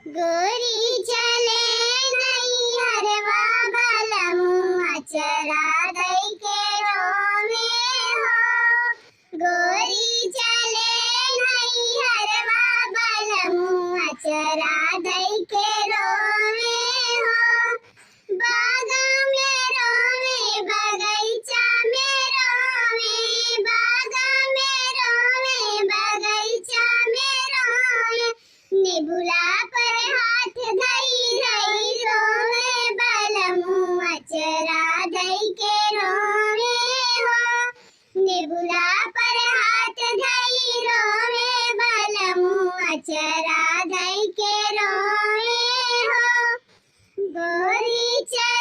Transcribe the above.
गोरी चले नैहरवा बलमुआ चरा दई के रोवे हो। गोरी चले नैहरवा बलमुआ चरा दई के रोवे हो। बागा में रोवे बगैचा में रोवे, बागा में रोवे बगैचा में रोवे। निबुला पर हाथ धई धई रोवे बलमुआ चरा दई के रोवे हो। निबुला पर हाथ धई रोवे बलमुआ चरा दई के रोवे हो। गोरी चले